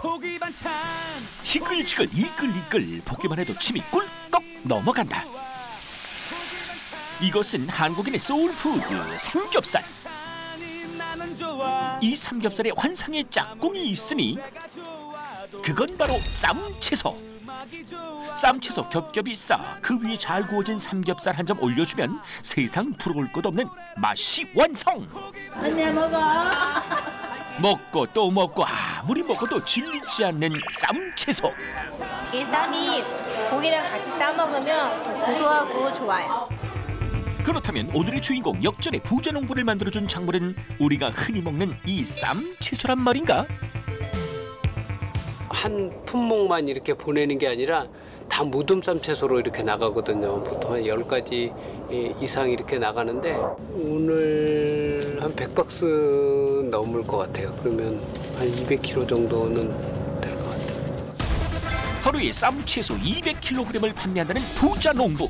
고기 반찬 지글지글 이끌이끌 볶기만 해도 침이 꿀꺽 넘어간다. 이것은 한국인의 소울푸드 삼겹살. 이 삼겹살에 환상의 짝꿍이 있으니 그건 바로 쌈채소. 쌈채소 겹겹이 싸 그 위에 잘 구워진 삼겹살 한 점 올려주면 세상 부러울 것 없는 맛이 완성. 언니야 먹어. 먹고 또 먹고 아무리 먹어도 질리지 않는 쌈채소. 이 쌈이 고기랑 같이 싸 먹으면 고소하고 좋아요. 그렇다면 오늘의 주인공 역전의 부자농부를 만들어준 작물은 우리가 흔히 먹는 이 쌈채소란 말인가? 한 품목만 이렇게 보내는 게 아니라 다 무듬쌈 채소로 이렇게 나가거든요. 보통 한 10가지 이상 이렇게 나가는데 오늘 한 100박스 넘을 것 같아요. 그러면 한 200kg 정도는 될 것 같아요. 하루에 쌈채소 200kg을 판매한다는 부자농부.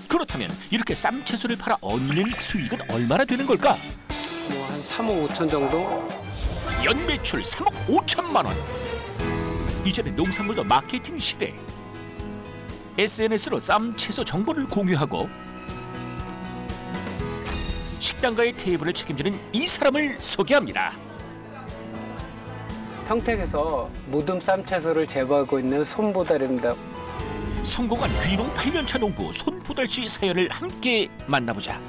그렇다면 이렇게 쌈채소를 팔아 얻는 수익은 얼마나 되는 걸까? 뭐 한 3억 5천 정도? 연매출 3억 5천만 원. 이제는 농산물도 마케팅 시대. SNS로 쌈채소 정보를 공유하고 식당가의 테이블을 책임지는 이 사람을 소개합니다. 평택에서 무듬쌈 채소를 제보하고 있는 손보달입니다. 성공한 귀농 8년차 농부 손보달 씨 사연을 함께 만나보자.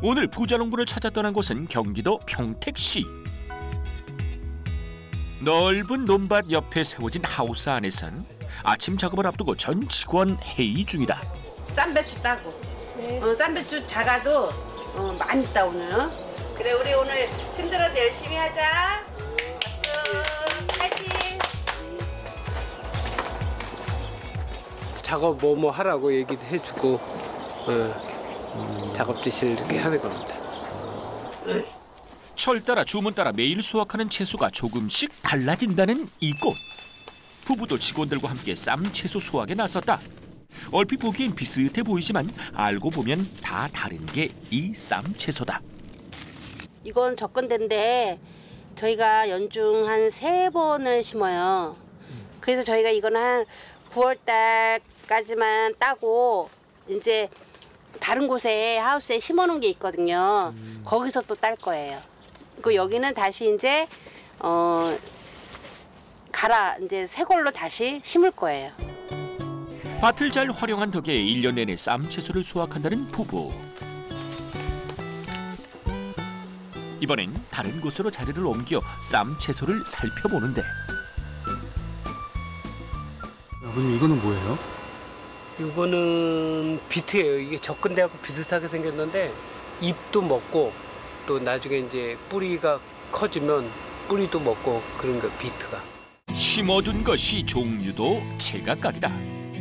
오늘 부자농부를 찾아 떠난 곳은 경기도 평택시. 넓은 논밭 옆에 세워진 하우스 안에선 아침 작업을 앞두고 전 직원 회의 중이다. 쌈배추 따고. 쌈배추 작아도 많이 따 오늘. 그래 우리 오늘 힘들어도 열심히 하자. 파이팅. 작업 뭐 하라고 얘기도 해주고 작업 지시를 이렇게 하는 겁니다. 철 따라 주문 따라 매일 수확하는 채소가 조금씩 달라진다는 이곳. 부부도 직원들과 함께 쌈채소 수확에 나섰다. 얼핏 보기엔 비슷해 보이지만 알고 보면 다 다른 게 이 쌈채소다. 이건 적근대인데 저희가 연중 한 3번을 심어요. 그래서 저희가 이거는 한 9월 달까지만 따고 이제 다른 곳에 하우스에 심어놓은 게 있거든요. 거기서 또 딸 거예요. 그 여기는 다시 이제 이제 새 걸로 다시 심을 거예요. 밭을 잘 활용한 덕에 1년 내내 쌈채소를 수확한다는 부부. 이번엔 다른 곳으로 자리를 옮겨 쌈채소를 살펴보는데. 아버님 이거는 뭐예요? 이거는 비트예요. 이게 적근대하고 비슷하게 생겼는데 잎도 먹고 또 나중에 이제 뿌리가 커지면 뿌리도 먹고 그런 거 비트가. 심어둔 것이 종류도 제각각이다.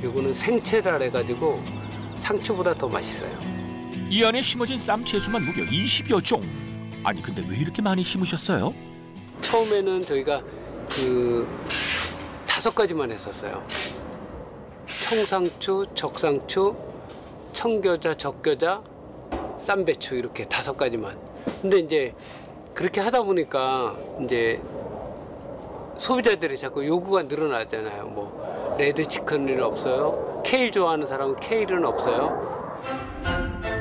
이거는 생채라 해가지고 상추보다 더 맛있어요. 이 안에 심어진 쌈채소만 무려 20여 종. 아니 근데 왜 이렇게 많이 심으셨어요? 처음에는 저희가 그 5가지만 했었어요. 청상추, 적상추, 청겨자, 적겨자, 쌈배추 이렇게 5가지만. 근데 이제 그렇게 하다 보니까 이제 소비자들이 자꾸 요구가 늘어나잖아요. 뭐 레드 치킨은 없어요. 케일 좋아하는 사람은 케일은 없어요.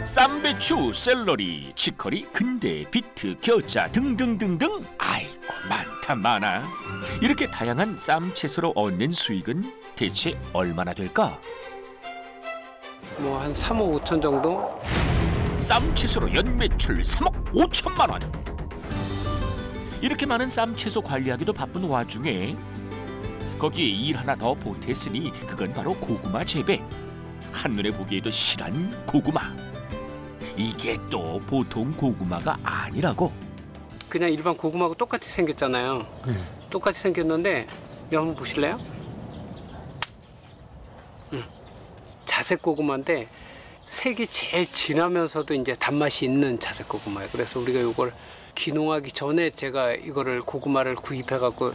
쌈배추, 샐러리, 치커리, 근대, 비트, 겨자 등등등등. 아이고 많다 많아. 이렇게 다양한 쌈채소로 얻는 수익은 대체 얼마나 될까? 뭐 한 3억 5천 정도? 쌈채소로 연매출 3억 5천만 원. 이렇게 많은 쌈채소 관리하기도 바쁜 와중에 거기에 일 하나 더 보탰으니 그건 바로 고구마 재배. 한눈에 보기에도 실한 고구마. 이게 또 보통 고구마가 아니라고. 그냥 일반 고구마하고 똑같이 생겼잖아요. 똑같이 생겼는데 여기 한번 보실래요? 자색 고구마인데 색이 제일 진하면서도 이제 단맛이 있는 자색 고구마예요. 그래서 우리가 이걸 귀농하기 전에 제가 이거를 고구마를 구입해갖고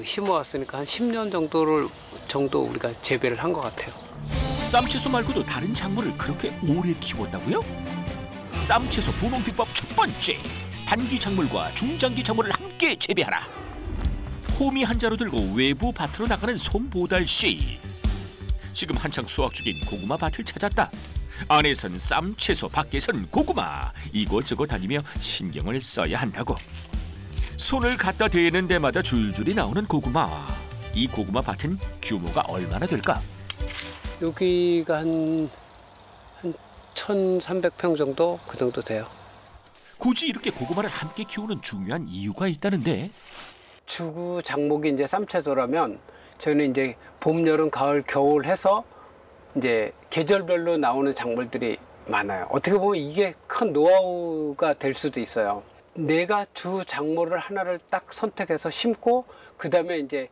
심어왔으니까 한 10년 정도 우리가 재배를 한 것 같아요. 쌈채소 말고도 다른 작물을 그렇게 오래 키웠다고요? 쌈채소 분홍 비법 첫 번째, 단기 작물과 중장기 작물을 함께 재배하라. 호미 한 자루 들고 외부 밭으로 나가는 손보달 씨. 지금 한창 수확 중인 고구마 밭을 찾았다. 안에선 쌈, 채소, 밖에선 고구마. 이곳저곳 다니며 신경을 써야 한다고. 손을 갖다 대는 데마다 줄줄이 나오는 고구마. 이 고구마 밭은 규모가 얼마나 될까? 여기가 한 1,300평 정도 그 정도 돼요. 굳이 이렇게 고구마를 함께 키우는 중요한 이유가 있다는데. 주구 장목이 이제 쌈채소라면 저희는 이제 봄, 여름, 가을, 겨울 해서 이제 계절별로 나오는 작물들이 많아요. 어떻게 보면 이게 큰 노하우가 될 수도 있어요. 내가 주 작물을 하나를 딱 선택해서 심고 그다음에 이제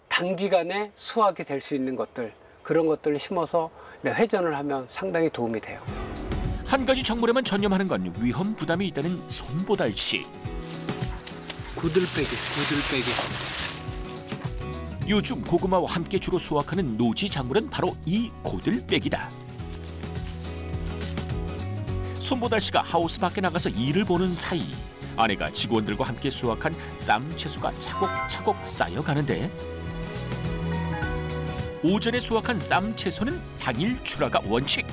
단기간에 수확이 될 수 있는 것들, 그런 것들을 심어서 회전을 하면 상당히 도움이 돼요. 한 가지 작물에만 전념하는 건 위험 부담이 있다는 손보달 씨. 구들빼기. 요즘 고구마와 함께 주로 수확하는 노지 작물은 바로 이 고들빼기다. 손보달 씨가 하우스 밖에 나가서 일을 보는 사이 아내가 직원들과 함께 수확한 쌈 채소가 차곡차곡 쌓여가는데, 오전에 수확한 쌈 채소는 당일 출하가 원칙.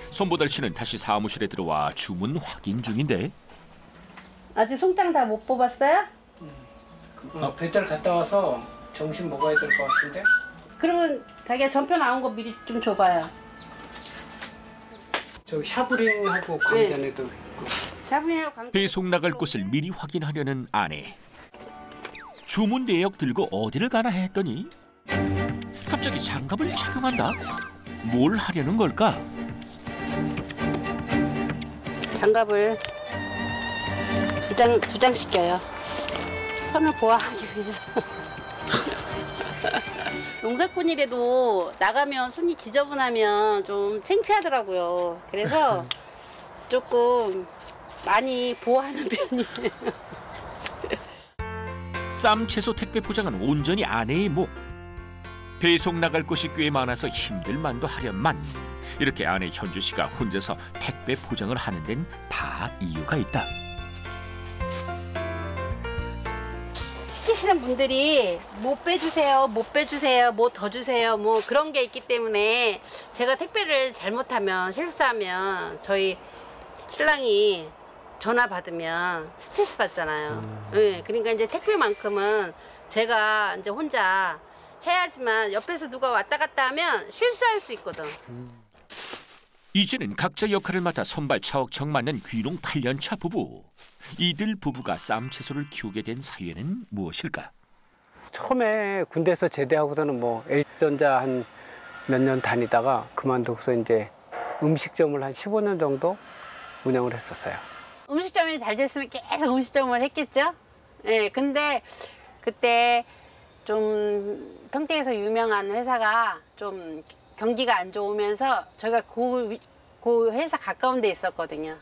손보달 씨는 다시 사무실에 들어와 주문 확인 중인데. 아직 송장 다 못 뽑았어요? 배달 갔다 와서 점심 먹어야 될 것 같은데. 그러면 자기가 전표 나온 거 미리 좀 줘봐요. 저 샤브링하고 광전에도 있고. 샤브리하고 광. 배송 나갈 곳을 미리 확인하려는 아내. 주문 내역 들고 어디를 가나 했더니 갑자기 장갑을 착용한다? 뭘 하려는 걸까? 장갑을 두 장씩 껴요. 손을 보호하기 위해서. 농사꾼이라도 나가면 손이 지저분하면 좀 창피하더라고요. 그래서 조금 많이 보호하는 편이에요. 쌈 채소 택배 포장은 온전히 아내의 목. 배송 나갈 곳이 꽤 많아서 힘들 만도 하련만 이렇게 아내 현주 씨가 혼자서 택배 포장을 하는 데는 다 이유가 있다. 시키시는 분들이 뭐 빼주세요, 뭐 빼주세요, 뭐 더 주세요, 뭐 그런 게 있기 때문에 제가 택배를 잘못하면 실수하면 저희 신랑이 전화 받으면 스트레스 받잖아요. 네, 그러니까 이제 택배만큼은 제가 이제 혼자 해야지만 옆에서 누가 왔다 갔다 하면 실수할 수 있거든. 이제는 각자 역할을 맡아 손발 척척 맞는 귀농 8년차 부부. 이들 부부가 쌈 채소를 키우게 된 사유는 무엇일까? 처음에 군대에서 제대하고서는 뭐 L전자 한 몇 년 다니다가 그만두고서 이제 음식점을 한 15년 정도 운영을 했었어요. 음식점이 잘 됐으면 계속 음식점을 했겠죠? 네, 근데 그때 좀 평택에서 유명한 회사가 좀 경기가 안 좋으면서 저희가 그 회사 가까운 데 있었거든요.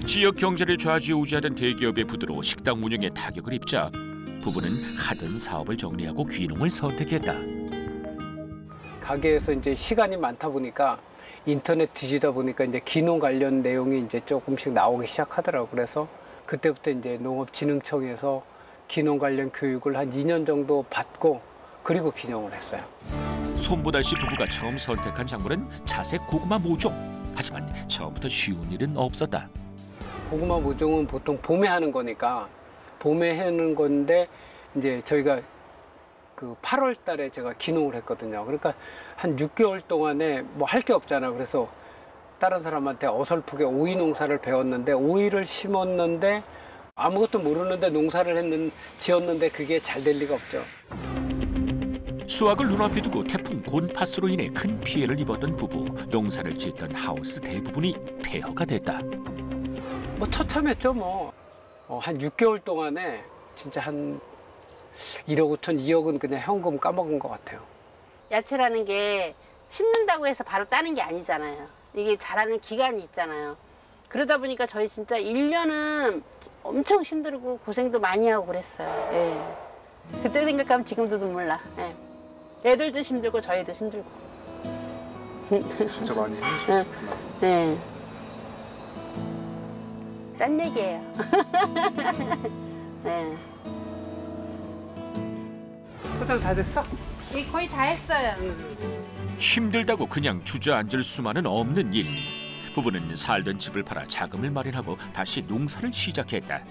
지역 경제를 좌지우지하던 대기업의 부도로 식당 운영에 타격을 입자 부부는 하던 사업을 정리하고 귀농을 선택했다. 가게에서 이제 시간이 많다 보니까 인터넷 뒤지다 보니까 이제 귀농 관련 내용이 이제 조금씩 나오기 시작하더라고요. 그래서 그때부터 이제 농업진흥청에서 귀농 관련 교육을 한 2년 정도 받고 그리고 귀농을 했어요. 손보달 씨 부부가 처음 선택한 작물은 자색 고구마 모종. 하지만 처음부터 쉬운 일은 없었다. 고구마 모종은 보통 봄에 하는 거니까 봄에 하는 건데 이제 저희가 그 8월 달에 제가 귀농을 했거든요. 그러니까 한 6개월 동안에 뭐 할 게 없잖아요. 그래서 다른 사람한테 어설프게 오이 농사를 배웠는데 오이를 심었는데 아무것도 모르는데 농사를 지었는데 그게 잘 될 리가 없죠. 수확을 눈앞에 두고 태풍 곤파스로 인해 큰 피해를 입었던 부부. 농사를 짓던 하우스 대부분이 폐허가 됐다. 뭐 처참했죠. 뭐 한 6개월 동안에 진짜 한 1억 5천, 2억은 그냥 현금 까먹은 것 같아요. 야채라는 게 심는다고 해서 바로 따는 게 아니잖아요. 이게 자라는 기간이 있잖아요. 그러다 보니까 저희 진짜 1년은 엄청 힘들고 고생도 많이 하고 그랬어요. 예. 그때 생각하면 지금도 눈물 나. 예. 애들도 힘들고 저희도 힘들고. 진짜 많이 힘드셨구나. 네. 딴 얘기예요. 네. 포장 다 됐어? 거의 다 했어요. 힘들다고 그냥 주저앉을 수만은 없는 일. 부부는 살던 집을 팔아 자금을 마련하고 다시 농사를 시작했다.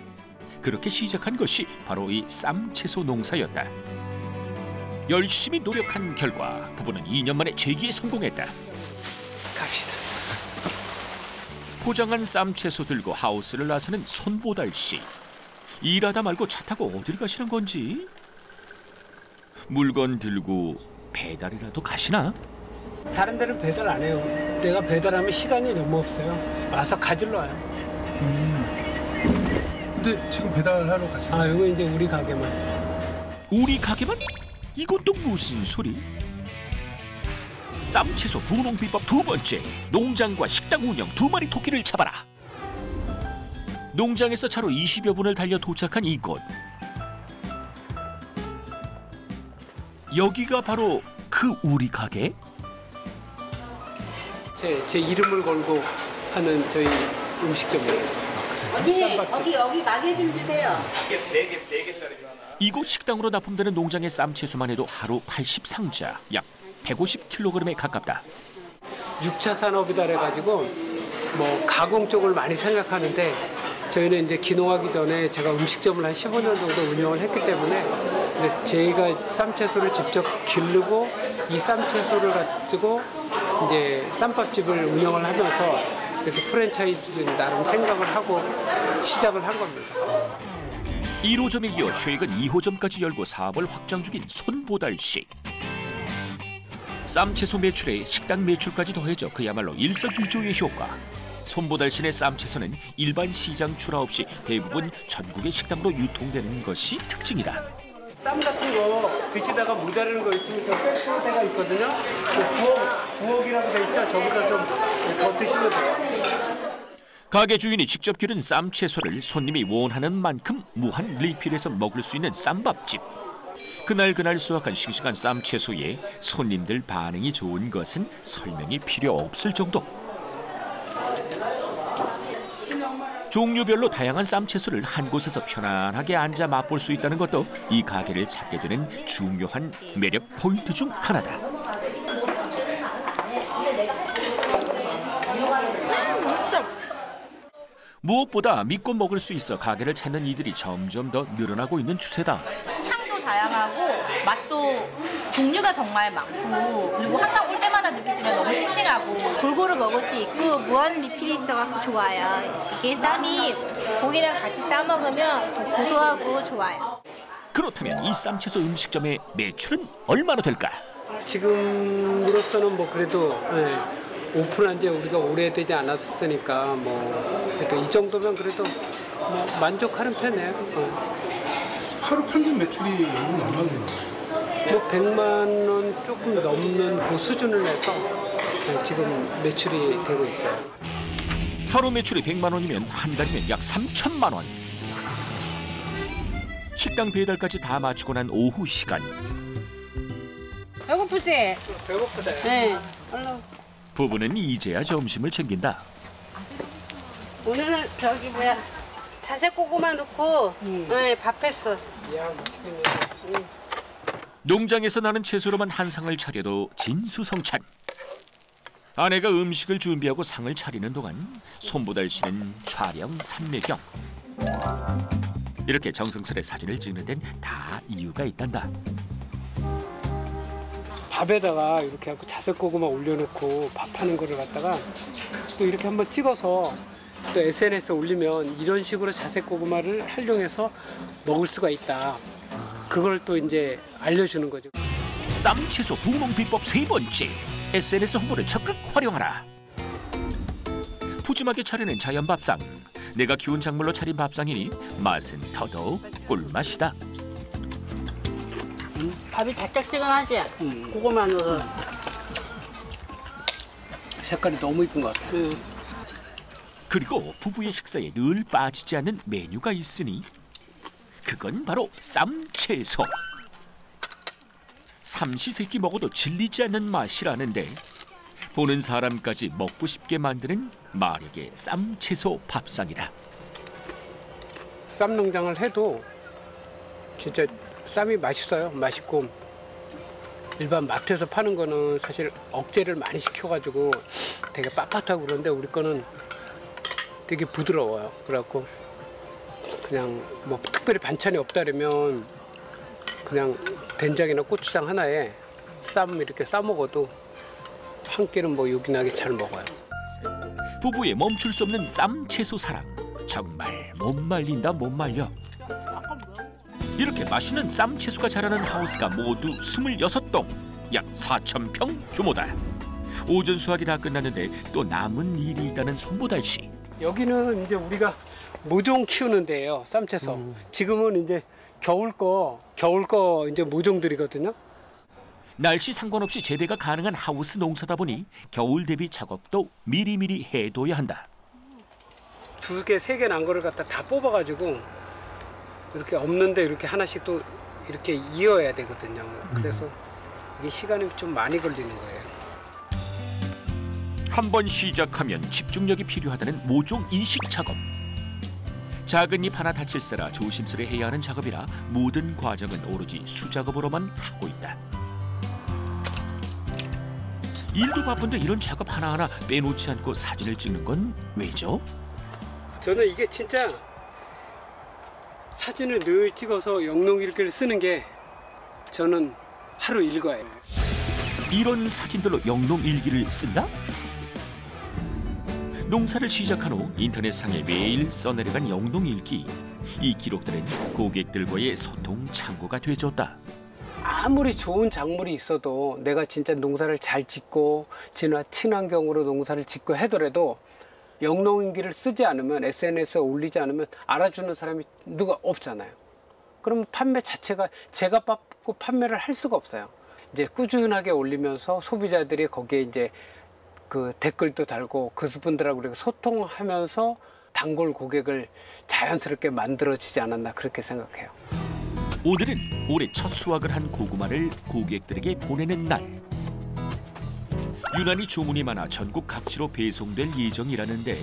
그렇게 시작한 것이 바로 이 쌈채소 농사였다. 열심히 노력한 결과 부부는 2년 만에 재기에 성공했다. 갑시다. 포장한 쌈채소 들고 하우스를 나서는 손보달 씨. 일하다 말고 차 타고 어딜 가시는 건지? 물건 들고 배달이라도 가시나? 다른 데는 배달 안 해요. 내가 배달하면 시간이 너무 없어요. 와서 가지러 와요. 근데 지금 배달하러 가시는 아, 이거 이제 우리 가게만. 우리 가게만? 이건 또 무슨 소리? 쌈채소 분홍 비법 두 번째, 농장과 식당 운영 두 마리 토끼를 잡아라. 농장에서 차로 20여 분을 달려 도착한 이곳. 여기가 바로 그 우리 가게? 제 이름을 걸고 하는 저희 음식점이에요. 여기 마개 좀 주세요. 이곳 식당으로 납품되는 농장의 쌈채소만 해도 하루 80상자, 약 150kg에 가깝다. 6차 산업이다 그래가지고 뭐 가공 쪽을 많이 생각하는데 저희는 이제 기농하기 전에 제가 음식점을 한 15년 정도 운영을 했기 때문에 저희가 쌈채소를 직접 기르고 이 쌈채소를 가지고 이제 쌈밥집을 운영을 하면서 이렇게 프랜차이즈 나름 생각을 하고 시작을 한 겁니다. 1호점에 이어 최근 2호점까지 열고 사업을 확장 중인 손보달 씨. 쌈채소 매출에 식당 매출까지 더해져 그야말로 일석이조의 효과. 손보달 씨의 쌈채소는 일반 시장 출하 없이 대부분 전국의 식당으로 유통되는 것이 특징이다. 쌈 같은 거 드시다가 모자라는 거 있으면 뺄 때가 있거든요. 부엌이라고 돼 있죠. 저보다 좀 더 드시면 돼요. 가게 주인이 직접 기른 쌈채소를 손님이 원하는 만큼 무한 리필해서 먹을 수 있는 쌈밥집. 그날 수확한 싱싱한 쌈채소에 손님들 반응이 좋은 것은 설명이 필요 없을 정도. 종류별로 다양한 쌈채소를 한 곳에서 편안하게 앉아 맛볼 수 있다는 것도 이 가게를 찾게 되는 중요한 매력 포인트 중 하나다. 무엇보다 믿고 먹을 수 있어 가게를 찾는 이들이 점점 더 늘어나고 있는 추세다. 향도 다양하고 맛도 종류가 정말 많고 그리고 항상 올 때마다 느끼지만 너무 싱싱하고 골고루 먹을 수 있고 무한 리필이 있어갖고 좋아요. 이게 쌈이 고기랑 같이 싸 먹으면 더 고소하고 좋아요. 그렇다면 이 쌈채소 음식점의 매출은 얼마나 될까? 지금으로서는 뭐 그래도 오픈한 지 우리가 오래되지 않았으니까 뭐 그래도 이 정도면 그래도 뭐 만족하는 편이에요. 하루 평균 매출이 여기는 얼마나 되나요? 뭐 100만 원 조금 넘는 그 수준을 해서 지금 매출이 되고 있어요. 하루 매출이 100만 원이면 한 달이면 약 3천만 원. 식당 배달까지 다 마치고 난 오후 시간. 배고프지? 배고프다. 네. 얼른. 부부는 이제야 점심을 챙긴다. 오늘은 저기 뭐야 자색 고구마 넣고 네, 밥했어. 야, 맛있겠네. 농장에서 나는 채소로만 한 상을 차려도 진수성찬. 아내가 음식을 준비하고 상을 차리는 동안 손보달 씨는 촬영 삼매경. 이렇게 정성스레 사진을 찍는 데는 다 이유가 있단다. 밥에다가 이렇게 하고 자색고구마 올려놓고 밥하는 거를 갖다가 또 이렇게 한번 찍어서 또 SNS에 올리면 이런 식으로 자색고구마를 활용해서 먹을 수가 있다. 그걸 또 이제 알려주는 거죠. 쌈채소 분홍 비법 세 번째. SNS 홍보를 적극 활용하라. 푸짐하게 차리는 자연 밥상. 내가 키운 작물로 차린 밥상이니 맛은 더더욱 꿀맛이다. 밥이 달짝지근하지? 고구마 넣어서. 색깔이 너무 이쁜 것 같아요. 그리고 부부의 식사에 늘 빠지지 않는 메뉴가 있으니 그건 바로 쌈채소. 삼시세끼 먹어도 질리지 않는 맛이라는데 보는 사람까지 먹고 싶게 만드는 마력의 쌈채소 밥상이다. 쌈 농장을 해도 진짜 쌈이 맛있어요. 맛있고 일반 마트에서 파는 거는 사실 억제를 많이 시켜가지고 되게 빳빳하고 그런데 우리 거는 되게 부드러워요. 그래갖고 그냥 뭐 특별히 반찬이 없다면 그냥 된장이나 고추장 하나에 쌈 이렇게 싸 먹어도 한 끼는 뭐 요긴하게 잘 먹어요. 부부의 멈출 수 없는 쌈 채소 사랑. 정말 못 말린다 못 말려. 이렇게 맛있는 쌈 채소가 자라는 하우스가 모두 26동, 약 4,000평 규모다. 오전 수확이 다 끝났는데 또 남은 일이 있다는 손보달 씨. 여기는 이제 우리가 모종 키우는 데예요. 쌈채소. 지금은 이제 겨울 거 이제 모종들이거든요. 날씨 상관없이 재배가 가능한 하우스 농사다 보니 겨울 대비 작업도 미리미리 해둬야 한다. 2개, 3개 난 거를 갖다 다 뽑아가지고 이렇게 없는데 이렇게 하나씩 또 이렇게 이어야 되거든요. 그래서 이게 시간이 좀 많이 걸리는 거예요. 한 번 시작하면 집중력이 필요하다는 모종 이식 작업. 작은 잎 하나 다칠세라 조심스레 해야 하는 작업이라 모든 과정은 오로지 수작업으로만 하고 있다. 일도 바쁜데 이런 작업 하나하나 빼놓지 않고 사진을 찍는 건 왜죠? 저는 이게 진짜 사진을 늘 찍어서 영농일기를 쓰는 게 저는 하루 일과예요. 이런 사진들로 영농일기를 쓴다? 농사를 시작한 후 인터넷상에 매일 써내려간 영농일기. 이 기록들은 고객들과의 소통 창구가 되어줬다. 아무리 좋은 작물이 있어도 내가 진짜 농사를 잘 짓고 친환경으로 농사를 짓고 하더라도 영농일기를 쓰지 않으면 SNS에 올리지 않으면 알아주는 사람이 누가 없잖아요. 그러면 판매 자체가 제가 받고 판매를 할 수가 없어요. 이제 꾸준하게 올리면서 소비자들이 거기에 이제 그 댓글도 달고 그분들하고 우리가 소통하면서 단골 고객을 자연스럽게 만들어지지 않았나 그렇게 생각해요. 오늘은 올해 첫 수확을 한 고구마를 고객들에게 보내는 날. 유난히 주문이 많아 전국 각지로 배송될 예정이라는데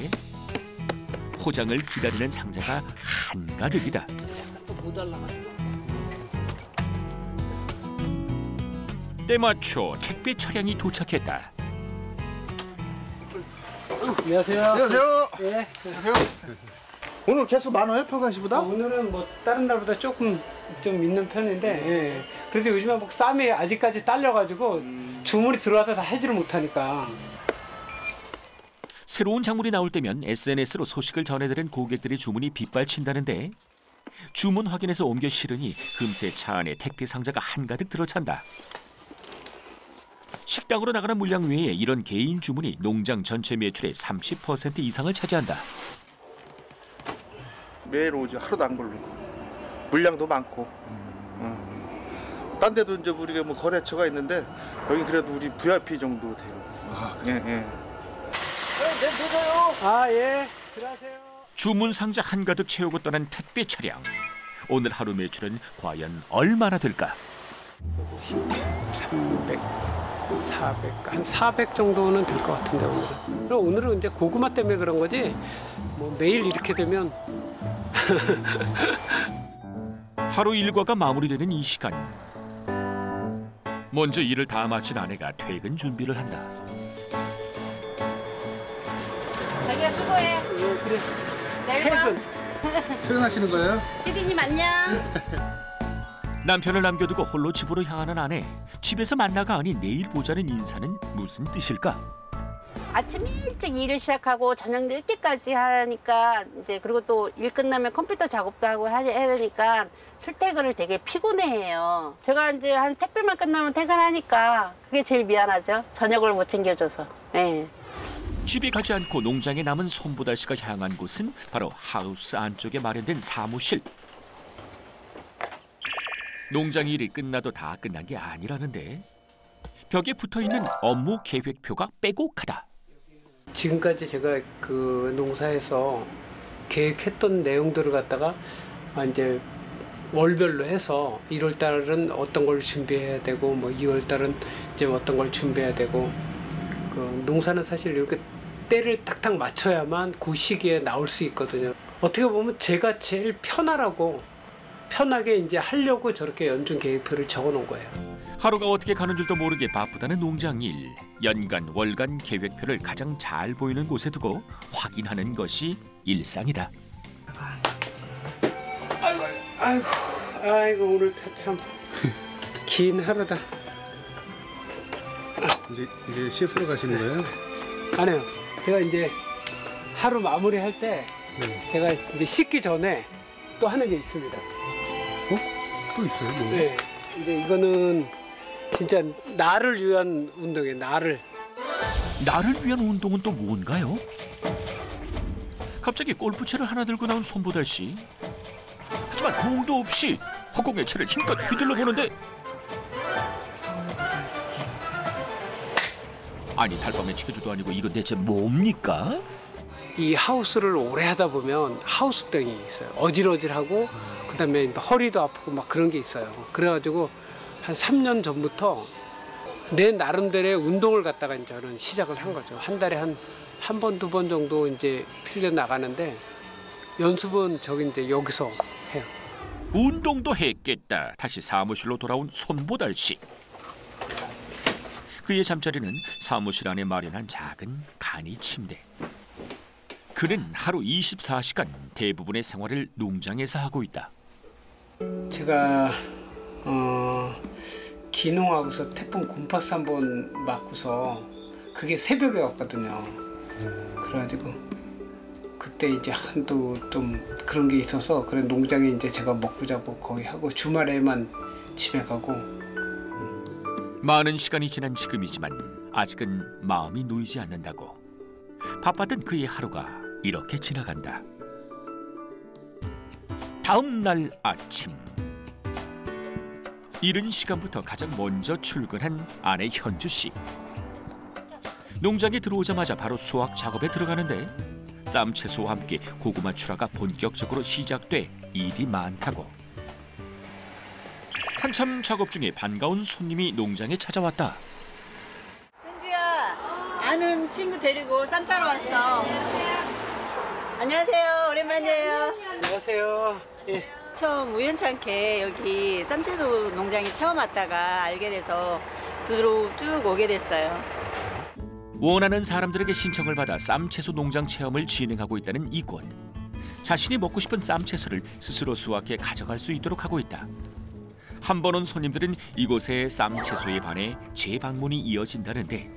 포장을 기다리는 상자가 한가득이다. 때맞춰 택배 차량이 도착했다. 안녕하세요. 안녕하세요. 예. 안녕하세요. 오늘 개수 많아요 평상시보다? 오늘은 뭐 다른 날보다 조금 좀 있는 편인데 예. 그래도 요즘에 뭐 쌈이 아직까지 딸려가지고 주문이 들어와서 다 하지를 못하니까. 새로운 작물이 나올 때면 SNS로 소식을 전해드린 고객들의 주문이 빗발친다는데 주문 확인해서 옮겨 실으니 금세 차 안에 택배 상자가 한가득 들어찬다. 식당으로 나가는 물량 외에 이런 개인 주문이 농장 전체 매출의 30% 이상을 차지한다. 매일 오죠. 하루도 안 걸리고 물량도 많고. 딴 데도 이제 우리가 뭐 거래처가 있는데 여긴 그래도 우리 VIP 정도 돼요. 아, 예, 예. 아 예. 들어가세요. 주문 상자 한가득 채우고 떠난 택배 차량. 오늘 하루 매출은 과연 얼마나 될까? 300, 400, 한 400 정도는 될 것 같은데 오늘은. 그럼 오늘은 이제 고구마 때문에 그런 거지. 뭐 매일 이렇게 되면. 하루 일과가 마무리되는 이 시간. 먼저 일을 다 마친 아내가 퇴근 준비를 한다. 자기야 수고해. 예, 그래. 내일 봐. 퇴근. 퇴근하시는 거예요? 피디님 안녕. 남편을 남겨두고 홀로 집으로 향하는 아내. 집에서 만나가 아닌 내일 보자는 인사는 무슨 뜻일까? 아침 일찍 일을 시작하고 저녁 늦게까지 하니까 이제 그리고 또 일 끝나면 컴퓨터 작업도 하고 해야 되니까 출퇴근을 되게 피곤해해요. 제가 이제 한 택배만 끝나면 퇴근하니까 그게 제일 미안하죠. 저녁을 못 챙겨줘서. 네. 집에 가지 않고 농장에 남은 손보달 씨가 향한 곳은 바로 하우스 안쪽에 마련된 사무실. 농장 일이 끝나도 다 끝난 게 아니라는데 벽에 붙어있는 업무 계획표가 빼곡하다. 지금까지 제가 그 농사에서 계획했던 내용들을 갖다가 이제 월별로 해서 1월 달은 어떤 걸 준비해야 되고 뭐 2월 달은 이제 어떤 걸 준비해야 되고 그 농사는 사실 이렇게 때를 딱딱 맞춰야만 그 시기에 나올 수 있거든요. 어떻게 보면 제가 제일 편하게 이제 하려고 저렇게 연중 계획표를 적어놓은 거예요. 하루가 어떻게 가는 줄도 모르게 바쁘다는 농장 일. 연간 월간 계획표를 가장 잘 보이는 곳에 두고 확인하는 것이 일상이다. 아이고 오늘 참 긴 하루다. 이제 씻으러 가시는 거예요? 아니요. 제가 이제 하루 마무리할 때 제가 이제 씻기 전에 또 하는 게 있습니다. 또 있어요? 뭐? 네. 이제 이거는 진짜 나를 위한 운동이에요. 나를 위한 운동은 또 뭔가요? 갑자기 골프채를 하나 들고 나온 손보달 씨. 하지만 공도 없이 허공의 채를 힘껏 휘둘러 보는데 아니 달밤에 체조도 아니고 이건 대체 뭡니까? 이 하우스를 오래 하다 보면 하우스병이 있어요. 어질어질하고 그다음에 허리도 아프고 막 그런 게 있어요. 그래가지고 한 3년 전부터 내 나름대로의 운동을 갖다가 이제 저는 시작을 한 거죠. 한 달에 한 번, 2번 정도 이제 필드 나가는데 연습은 저기 이제 여기서 해요. 운동도 했겠다. 다시 사무실로 돌아온 손보달 씨. 그의 잠자리는 사무실 안에 마련한 작은 간이 침대. 그는 하루 24시간 대부분의 생활을 농장에서 하고 있다. 제가 기농하고서 태풍 곰파스 한번 맞고서 그게 새벽에 왔거든요. 그래가지고 그때 이제 한도 좀 그런 게 있어서 그래 농장에 이제 제가 먹고 자고 거의 하고 주말에만 집에 가고. 많은 시간이 지난 지금이지만 아직은 마음이 놓이지 않는다고. 바빴던 그의 하루가 이렇게 지나간다. 다음 날 아침. 이른 시간부터 가장 먼저 출근한 아내 현주 씨. 농장에 들어오자마자 바로 수확 작업에 들어가는데 쌈 채소와 함께 고구마 출하가 본격적으로 시작돼 일이 많다고. 한참 작업 중에 반가운 손님이 농장에 찾아왔다. 현주야, 아는 친구 데리고 쌈 따러 왔어. 안녕하세요, 오랜만이에요. 안녕하세요. 예. 처음 우연찮게 여기 쌈채소 농장에 처음 왔다가 알게 돼서 그로 쭉 오게 됐어요. 원하는 사람들에게 신청을 받아 쌈채소 농장 체험을 진행하고 있다는 이곳. 자신이 먹고 싶은 쌈채소를 스스로 수확해 가져갈 수 있도록 하고 있다. 한 번 온 손님들은 이곳의 쌈채소에 반해 재방문이 이어진다는데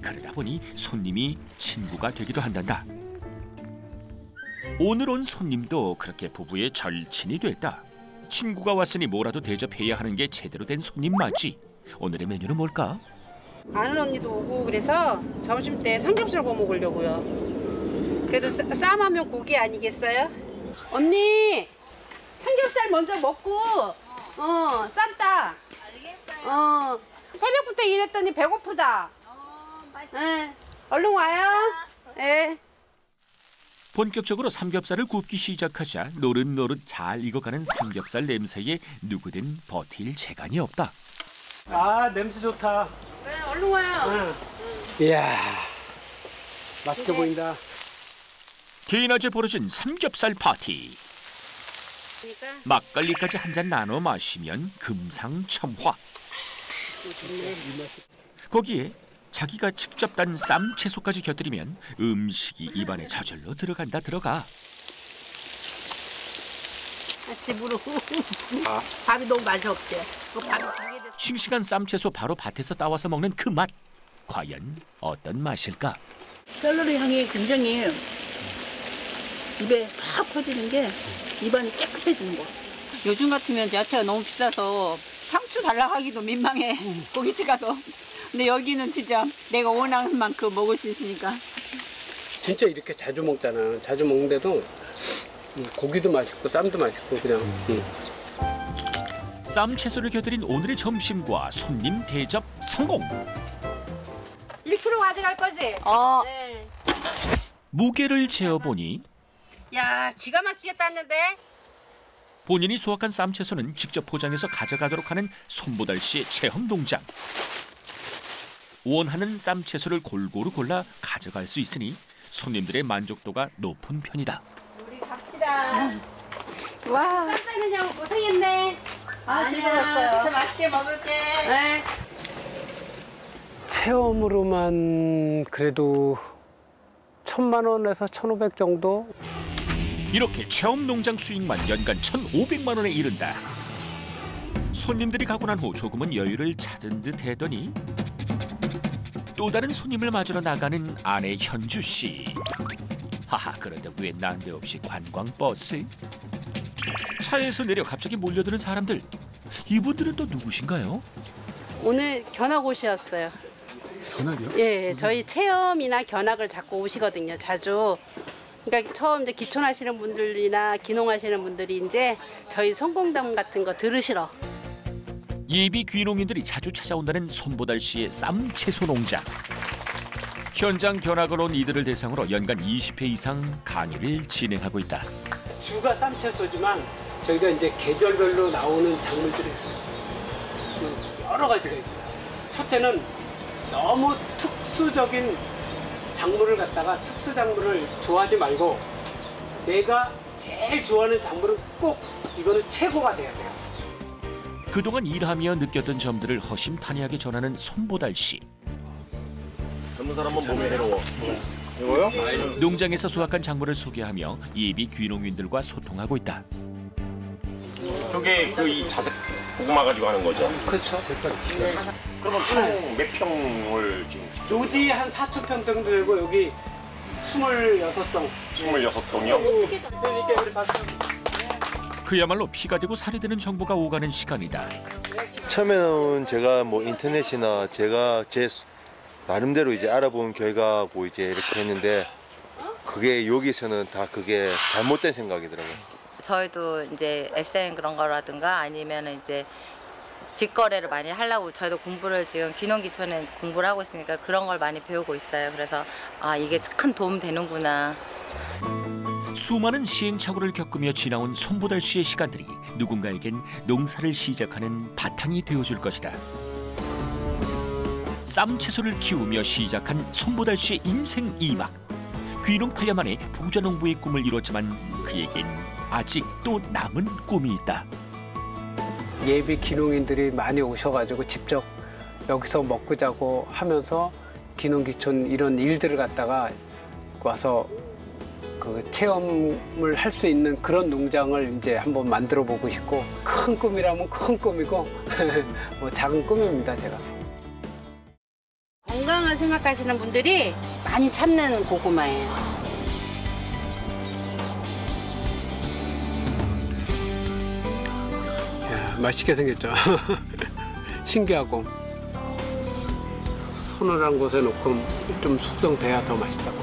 그러다 보니 손님이 친구가 되기도 한단다. 오늘 온 손님도 그렇게 부부의 절친이 됐다. 친구가 왔으니 뭐라도 대접해야 하는 게 제대로 된 손님 맞지? 오늘의 메뉴는 뭘까? 아는 언니도 오고 그래서 점심 때 삼겹살 구워 먹으려고요. 그래도 쌈하면 고기 아니겠어요? 언니 삼겹살 먼저 먹고 쌈 따. 알겠어요. 새벽부터 일했더니 배고프다. 네. 얼른 와요. 네. 본격적으로 삼겹살을 굽기 시작하자 노릇노릇 잘 익어가는 삼겹살 냄새에 누구든 버틸 재간이 없다. 아 냄새 좋다. 그래 얼른 와요. 이야 맛있게 보인다. 대낮에 벌어진 삼겹살 파티. 막걸리까지 한 잔 나눠 마시면 금상첨화. 거기에 자기가 직접 딴 쌈 채소까지 곁들이면 음식이 입안에 저절로 들어가. 집으로 밥이 너무 맛이 없대. 싱싱한 쌈 채소 바로 밭에서 따와서 먹는 그 맛. 과연 어떤 맛일까? 샐러리 향이 굉장히 입에 팍 퍼지는 게 입안이 깨끗해지는 거. 요즘 같으면 야채가 너무 비싸서 상추 달라고 하기도 민망해. 고깃집 가서. 근데 여기는 진짜 내가 원하는 만큼 먹을 수 있으니까. 진짜 이렇게 자주 먹잖아. 자주 먹는데도 고기도 맛있고 쌈도 맛있고 그냥. 쌈 채소를 곁들인 오늘의 점심과 손님 대접 성공. 1kg 가져갈 거지? 네. 무게를 재어보니 야 기가 막히게 땄는데? 본인이 수확한 쌈 채소는 직접 포장해서 가져가도록 하는 손보달 씨의 체험 농장. 원하는 쌈 채소를 골고루 골라 가져갈 수 있으니 손님들의 만족도가 높은 편이다. 우리 갑시다. 와. 쌈 싸느냐고 고생했네. 즐거웠어요. 진짜 맛있게 먹을게. 네. 체험으로만 그래도 1,000만 원에서 1,500 정도? 이렇게 체험 농장 수익만 연간 1,500만 원에 이른다. 손님들이 가고 난 후 조금은 여유를 찾은 듯 했더니 또 다른 손님을 맞으러 나가는 아내 현주 씨. 하하, 그런데 왜 난데없이 관광버스? 차에서 내려 갑자기 몰려드는 사람들. 이분들은 또 누구신가요? 오늘 견학 오셨어요. 전화기요? 예, 저희 체험이나 견학을 자꾸 오시거든요, 자주. 그러니까 처음 이제 기촌하시는 분들이나 기농하시는 분들이 이제 저희 성공담 같은 거 들으시러. 예비 귀농인들이 자주 찾아온다는 손보달 씨의 쌈 채소 농장. 현장 견학을 온 이들을 대상으로 연간 20회 이상 강의를 진행하고 있다. 주가 쌈채소지만 저희가 이제 계절별로 나오는 작물들이 있어요. 여러 가지가 있어요. 첫째는 너무 특수적인 작물을 갖다가 특수 작물을 좋아하지 말고 내가 제일 좋아하는 작물은 꼭 이거는 최고가 돼야 돼요. 그동안 일하며 느꼈던 점들을 허심탄회하게 전하는 손보달 씨. 젊은 사람은 몸에 해로워. 이거요? 농장에서 수확한 작물을 소개하며 예비 귀농인들과 소통하고 있다. 저게 그 이 자색 고구마 가지고 하는 거죠? 그렇죠. 그러면 총 몇 평을 지금? 노지 한 4,000평 정도 되고 여기 26동. 26동이요? 그러니까 우리 박수. 그야말로 피가 되고 살이 되는 정보가 오가는 시간이다. 처음에는 제가 뭐 인터넷이나 제가 제 나름대로 이제 알아본 결과고 이제 이렇게 했는데 그게 여기서는 다 그게 잘못된 생각이더라고요. 저희도 이제 SM 그런 거라든가 아니면 이제 직거래를 많이 하려고 저희도 공부를 지금 귀농귀촌에 공부를 하고 있으니까 그런 걸 많이 배우고 있어요. 그래서 아, 이게 큰 도움 되는구나. 수많은 시행착오를 겪으며 지나온 손보달 씨의 시간들이 누군가에겐 농사를 시작하는 바탕이 되어줄 것이다. 쌈채소를 키우며 시작한 손보달 씨의 인생 2막. 귀농 8년 만에 부자 농부의 꿈을 이뤘지만 그에겐 아직 또 남은 꿈이 있다. 예비 귀농인들이 많이 오셔가지고 직접 여기서 먹고 자고 하면서 귀농귀촌 이런 일들을 갖다가 와서 그 체험을 할 수 있는 그런 농장을 이제 한번 만들어 보고 싶고 큰 꿈이라면 큰 꿈이고 뭐 작은 꿈입니다 제가. 건강을 생각하시는 분들이 많이 찾는 고구마예요. 야, 맛있게 생겼죠. 신기하고 서늘한 곳에 놓고 좀 숙성돼야 더 맛있다고.